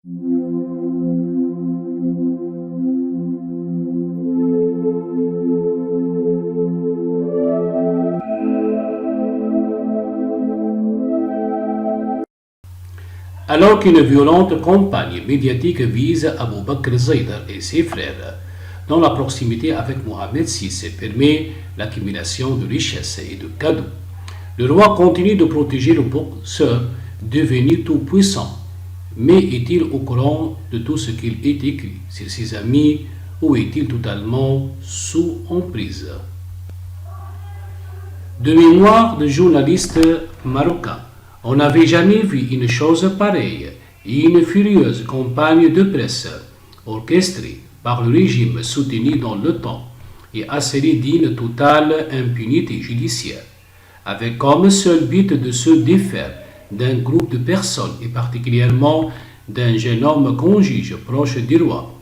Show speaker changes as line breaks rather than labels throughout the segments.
Alors qu'une violente campagne médiatique vise Abu Bakr Zaydar et ses frères dans la proximité avec Mohamed VI permet l'accumulation de richesses et de cadeaux, le roi continue de protéger le boxeur devenu tout puissant. Mais est-il au courant de tout ce qu'il est écrit sur ses amis ou est-il totalement sous emprise? De mémoire de journaliste marocain, on n'avait jamais vu une chose pareille, une furieuse campagne de presse orchestrée par le régime soutenu dans le temps et assaillie d'une totale impunité judiciaire, avec comme seul but de se défaire d'un groupe de personnes et particulièrement d'un jeune homme qu'on juge proche du roi.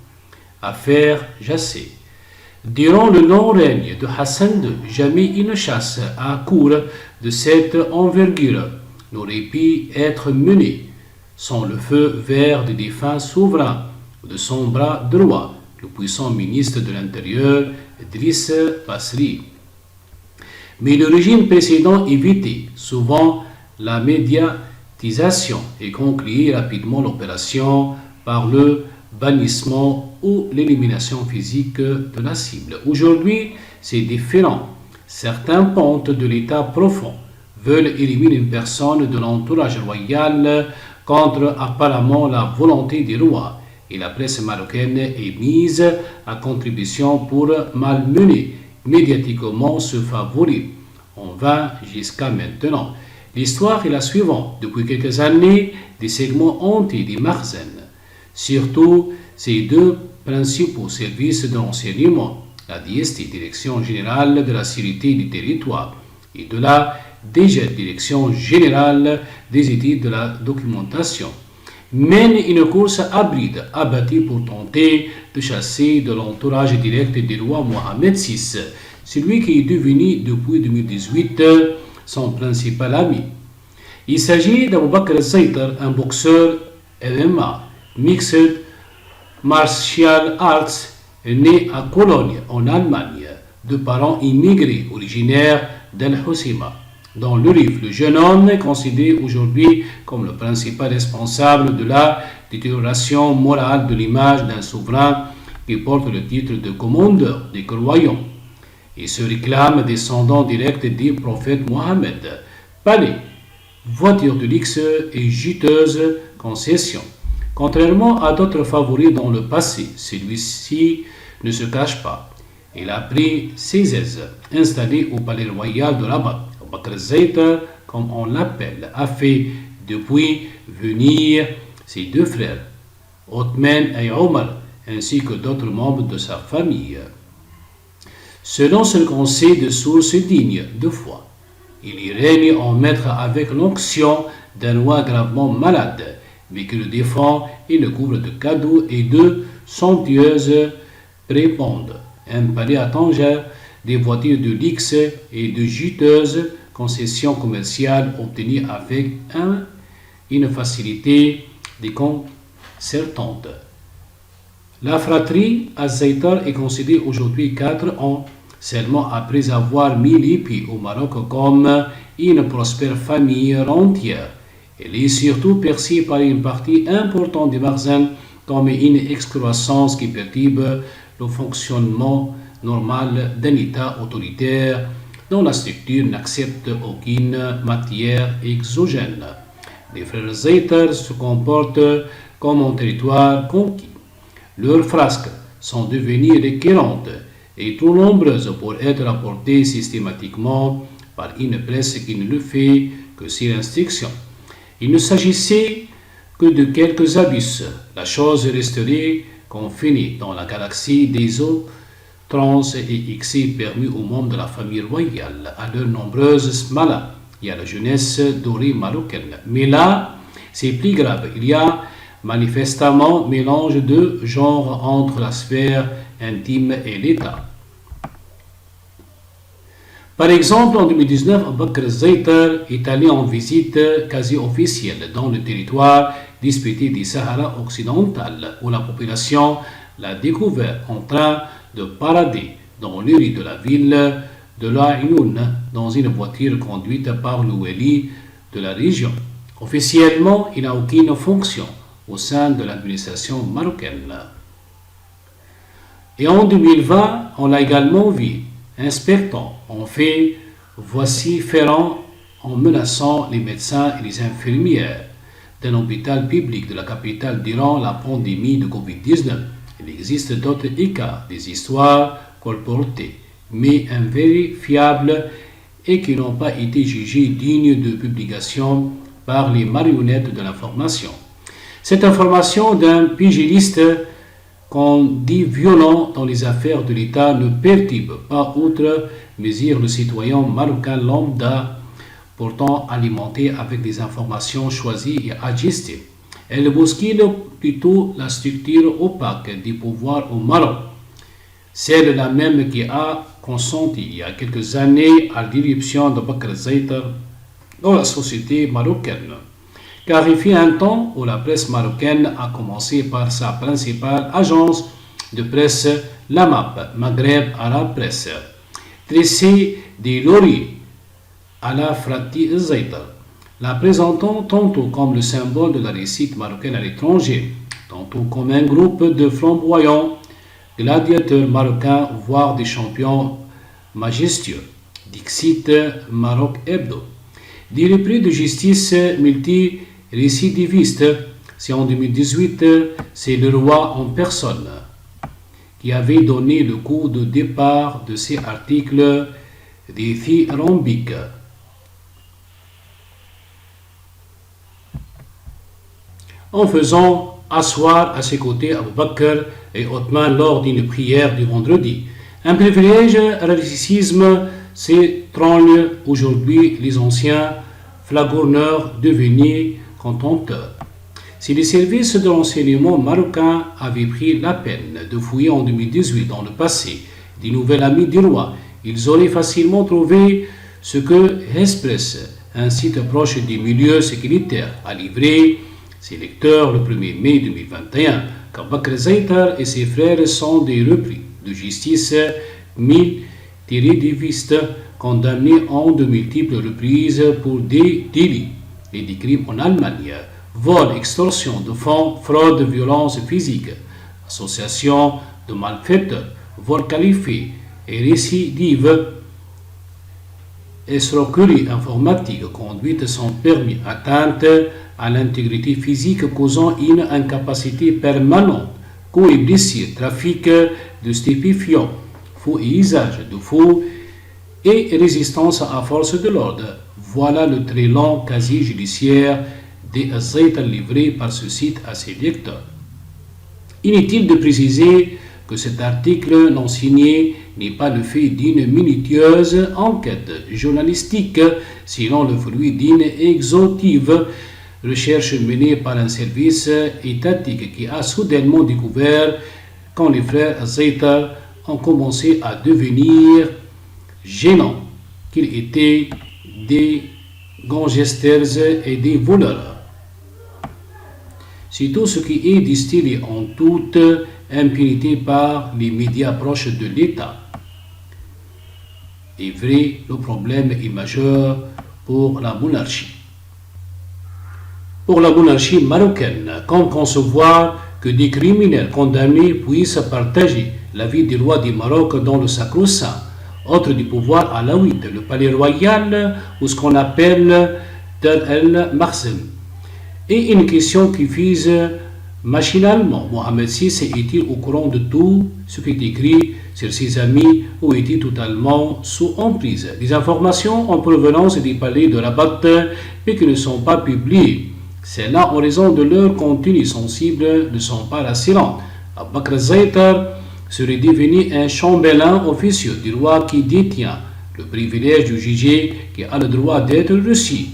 Affaire Jassé. Durant le long règne de Hassan II, jamais une chasse à cour de cette envergure n'aurait pu être menée sans le feu vert des défunts souverains ou de son bras droit, le puissant ministre de l'Intérieur, Idriss Basri. Mais le régime précédent évitait souvent la médiatisation et concluait rapidement l'opération par le bannissement ou l'élimination physique de la cible. Aujourd'hui, c'est différent. Certains pontes de l'État profond veulent éliminer une personne de l'entourage royal contre apparemment la volonté du roi, et la presse marocaine est mise à contribution pour malmener médiatiquement ce favori. On va jusqu'à maintenant. L'histoire est la suivante. Depuis quelques années, des segments entiers des Marzen, surtout ces deux principaux services de renseignement, la DST, Direction générale de la sécurité du territoire, et de la DGET, Direction générale des études de la documentation, mènent une course hybride abattue pour tenter de chasser de l'entourage direct du roi Mohamed VI, celui qui est devenu depuis 2018 son principal ami. Il s'agit d'Abu Bakr Zaydar, un boxeur MMA, Mixed Martial Arts, né à Cologne, en Allemagne, de parents immigrés originaires d'Al-Hoceima. Dans le Rif, le jeune homme est considéré aujourd'hui comme le principal responsable de la détérioration morale de l'image d'un souverain qui porte le titre de commandeur des croyants et se réclame descendant direct du prophète Mohammed. Palais, voiture de luxe et juteuse concession. Contrairement à d'autres favoris dans le passé, celui-ci ne se cache pas. Il a pris ses aises, installé au palais royal de Rabat. Bakr Zaydar, comme on l'appelle, a fait depuis venir ses deux frères, Othman et Omar, ainsi que d'autres membres de sa famille. Selon ce qu'on sait de sources dignes de foi, il y règne en maître avec l'onction d'un roi gravement malade, mais qui le défend et le couvre de cadeaux et de somptueuses prébendes. Un palais à Tanger, des voitures de luxe et de juteuses concessions commerciales obtenues avec une facilité déconcertante. La fratrie Az-Zaydar est considérée aujourd'hui 4 ans seulement après avoir mis les pieds au Maroc comme une prospère famille rentière. Elle est surtout perçue par une partie importante des Marzen comme une excroissance qui perturbe le fonctionnement normal d'un État autoritaire dont la structure n'accepte aucune matière exogène. Les frères Zaydar se comportent comme un territoire conquis. Leurs frasques sont devenues récurrentes et trop nombreuses pour être rapportées systématiquement par une presse qui ne le fait que sur instruction. Il ne s'agissait que de quelques abus. La chose resterait confinée dans la galaxie des eaux trans et excès permis aux membres de la famille royale, à leurs nombreuses smalas et à la jeunesse dorée marocaine. Mais là, c'est plus grave. Il y a manifestement mélange de genre entre la sphère intime et l'État. Par exemple, en 2019, Bakr Zaydar est allé en visite quasi officielle dans le territoire disputée du Sahara occidental, où la population l'a découvert en train de parader dans les rues de la ville de l'Aïnoun dans une voiture conduite par le wali de la région. Officiellement, il n'a aucune fonction au sein de l'administration marocaine. Et en 2020, on l'a également vu inspectant en fait vociférant en menaçant les médecins et les infirmières d'un hôpital public de la capitale durant la pandémie de Covid-19. Il existe d'autres écarts, des histoires colportées, mais invérifiables et qui n'ont pas été jugées dignes de publication par les marionnettes de l'information. Cette information d'un pugiliste qu'on dit violent dans les affaires de l'État ne perturbe pas outre mesure le citoyen marocain lambda, pourtant alimenté avec des informations choisies et ajustées. Elle bouscule plutôt la structure opaque du pouvoir au Maroc, celle-là même qui a consenti il y a quelques années à l'irruption de Bakr Zaïtar dans la société marocaine. Car il fut un temps où la presse marocaine a commencé par sa principale agence de presse, la MAP, Maghreb Arab Press, tressée des lauriers à la Frati Zaïtar, la présentant tantôt comme le symbole de la réussite marocaine à l'étranger, tantôt comme un groupe de flamboyants gladiateurs marocains, voire des champions majestueux. Dixit Maroc Hebdo. Des repris de justice multirécidiviste, c'est en 2018, c'est le roi en personne qui avait donné le coup de départ de ces articles dithyrambiques. En faisant asseoir à ses côtés Abou Bakr et Othman lors d'une prière du vendredi. Un privilège raricisme s'étrangle aujourd'hui les anciens flagourneurs devenus contempteurs. Si les services de l'enseignement marocain avaient pris la peine de fouiller en 2018 dans le passé des nouvelles amies du roi, ils auraient facilement trouvé ce que Express, un site proche des milieux sécuritaires, a livré ses lecteurs le 1er mai 2021, car Bakr Zaïtar et ses frères sont des repris de justice multirécidivistes condamnés en de multiples reprises pour des délits et des crimes en Allemagne, vol, extorsion de fonds, fraude, violence physique, association de malfaiteurs, vol qualifié et récidive, escroquerie informatique, conduite sans permis, atteinte à l'intégrité physique causant une incapacité permanente, coups et blessures, trafic de stupéfiants, faux et usage de faux et résistance à force de l'ordre. Voilà le très long casier judiciaire des Zaïtar livré par ce site à ses lecteurs. Inutile de préciser que cet article non signé n'est pas le fait d'une minutieuse enquête journalistique, sinon le fruit d'une exhaustive recherche menée par un service étatique qui a soudainement découvert quand les frères Zaïtar ont commencé à devenir gênants, qu'ils étaient des gangsters et des voleurs. C'est tout ce qui est distillé en toute impunité par les médias proches de l'État. Et vrai, le problème est majeur pour la monarchie. Pour la monarchie marocaine, comme concevoir que des criminels condamnés puissent partager la vie du roi du Maroc dans le sacro-saint, autre du pouvoir alaouite, le palais royal ou ce qu'on appelle Dar el-Makhzen. Et une question qui vise machinalement, Mohamed VI est-il au courant de tout ce qui est écrit sur ses amis ou est-il totalement sous emprise? Des informations en provenance des palais de Rabat mais qui ne sont pas publiées. Celles-là, en raison de leur contenu sensible, ne sont pas rassurantes. Bakr Zaïtar serait devenu un chambellan officieux du roi qui détient le privilège de juger, qui a le droit d'être reçu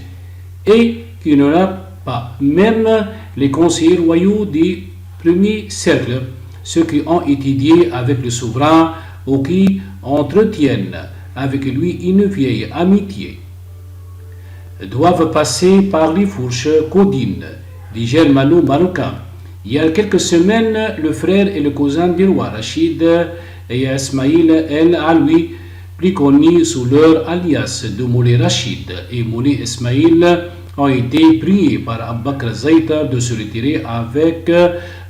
et qui n'aura pas même les conseillers royaux du premier cercle, ceux qui ont étudié avec le souverain ou qui entretiennent avec lui une vieille amitié, doivent passer par les fourches codines du germano-marocain. Il y a quelques semaines, le frère et le cousin du roi Rachid et Ismail El Aloui, plus connus sous leur alias de Moulay Rachid et Moulay Ismail, ont été priés par Abu Bakr Zaïta de se retirer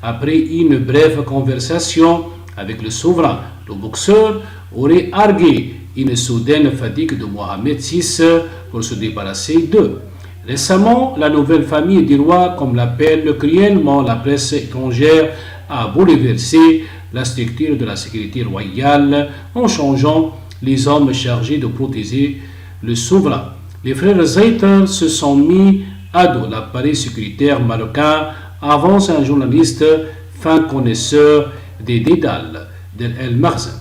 après une brève conversation avec le souverain. Le boxeur aurait argué une soudaine fatigue de Mohamed VI pour se débarrasser d'eux. Récemment, la nouvelle famille du roi, comme l'appelle cruellement la presse étrangère, a bouleversé la structure de la sécurité royale en changeant les hommes chargés de protéger le souverain. Les frères Zaïta se sont mis à dos l'appareil sécuritaire marocain, avance un journaliste fin connaisseur des dédales d'El Makhzen.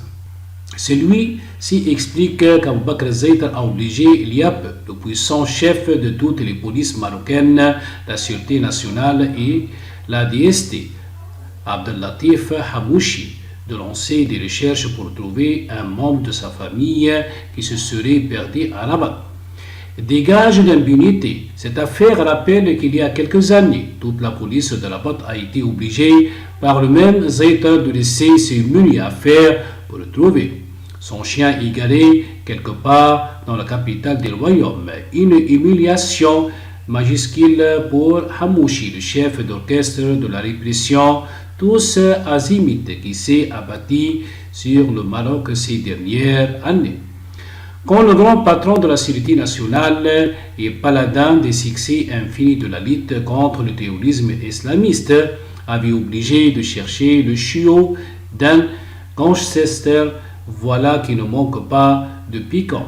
Celui-ci explique qu'Abou Bakr Zaïta a obligé il y a peu le puissant chef de toutes les polices marocaines, la Sûreté nationale et la DST, Abdellatif Hamouchi, de lancer des recherches pour trouver un membre de sa famille qui se serait perdu à Rabat. Dégage d'impunité. Cette affaire rappelle qu'il y a quelques années, toute la police de Rabat a été obligée par le même Zaïta de laisser ses menus affaires pour le trouver. Son chien égaré quelque part dans la capitale du royaume. Une humiliation majuscule pour Hamouchi, le chef d'orchestre de la répression, tous azimuts qui s'est abattu sur le Maroc ces dernières années. Quand le grand patron de la sécurité nationale et paladin des succès infinis de la lutte contre le terrorisme islamiste avait obligé de chercher le chiot d'un Gangster, voilà qui ne manque pas de piquant.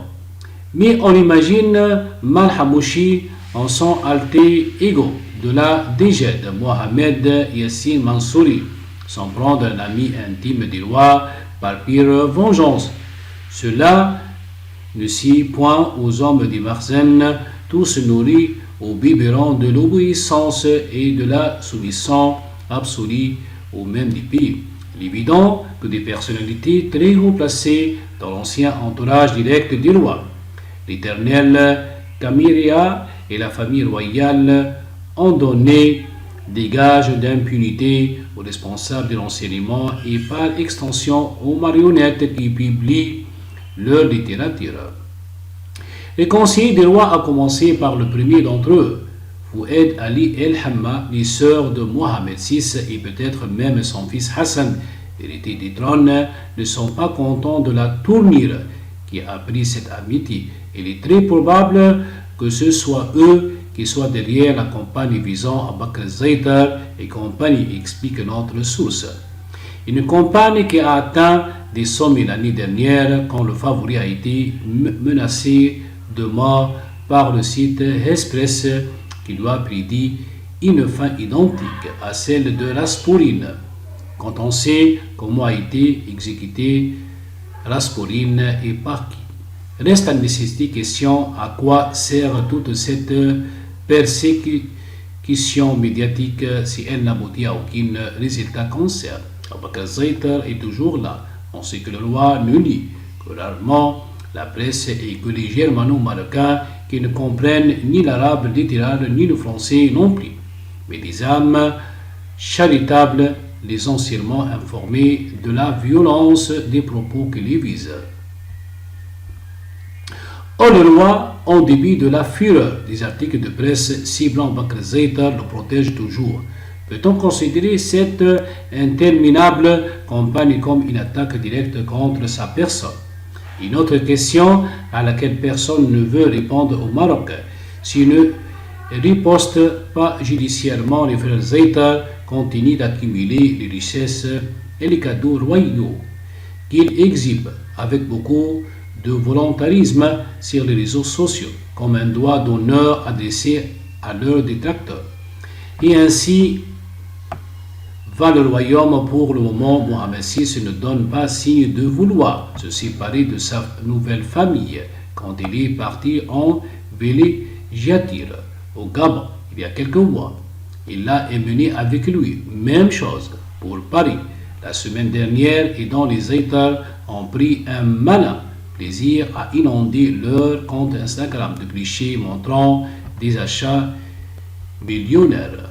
Mais on imagine mal Hamouchi en son alter ego de la DGED, Mohamed Yassine Mansouri, s'en prendre un ami intime du roi par pire vengeance. Cela ne sied point aux hommes du Makhzen, tous nourris au biberon de l'obéissance et de la soumission absolue au même du pays. Il est évident que des personnalités très haut placées dans l'ancien entourage direct du roi, l'éternel Kamiria et la famille royale, ont donné des gages d'impunité aux responsables de l'enseignement et par extension aux marionnettes qui publient leur littérature. Les conseillers du roi, à commencer par le premier d'entre eux, Foued Ali El-Hamma, les sœurs de Mohamed VI et peut-être même son fils Hassan, héritier du trône, ne sont pas contents de la tournure qui a pris cette amitié. Il est très probable que ce soit eux qui soient derrière la campagne visant à Bakr Zaïta et compagnie, explique notre source. Une campagne qui a atteint des sommets l'année dernière quand le favori a été menacé de mort par le site Express qui lui a prédit une fin identique à celle de Raspourine. Quand on sait comment a été exécuté Raspourine et par qui. Reste à nécessité question à quoi sert toute cette persécution médiatique si elle n'aboutit à aucun résultat concerne. Abou Bakr Zaïta est toujours là. On sait que le roi ne lit que rarement la presse et que les germano-marocains qui ne comprennent ni l'arabe littéral ni le français non plus. Mais des âmes charitables les ont sûrement informés de la violence des propos qui les visent. Or, le roi, en début de la fureur des articles de presse ciblant Bakr Zaïta, le protège toujours. Peut-on considérer cette interminable campagne comme une attaque directe contre sa personne? Une autre question à laquelle personne ne veut répondre au Maroc. S'il ne riposte pas judiciairement, les frères Zaïta continuent d'accumuler les richesses et les cadeaux royaux qu'ils exhibent avec beaucoup de volontarisme sur les réseaux sociaux, comme un doigt d'honneur adressé à leurs détracteurs. Et ainsi va le royaume. Pour le moment, Mohamed VI ne donne pas signe de vouloir se séparer de sa nouvelle famille quand il est parti en villégiature au Gabon il y a quelques mois. Il l'a emmené avec lui. Même chose pour Paris la semaine dernière, et dont les Zaïta ont pris un malin plaisir à inonder leur compte Instagram de clichés montrant des achats millionnaires.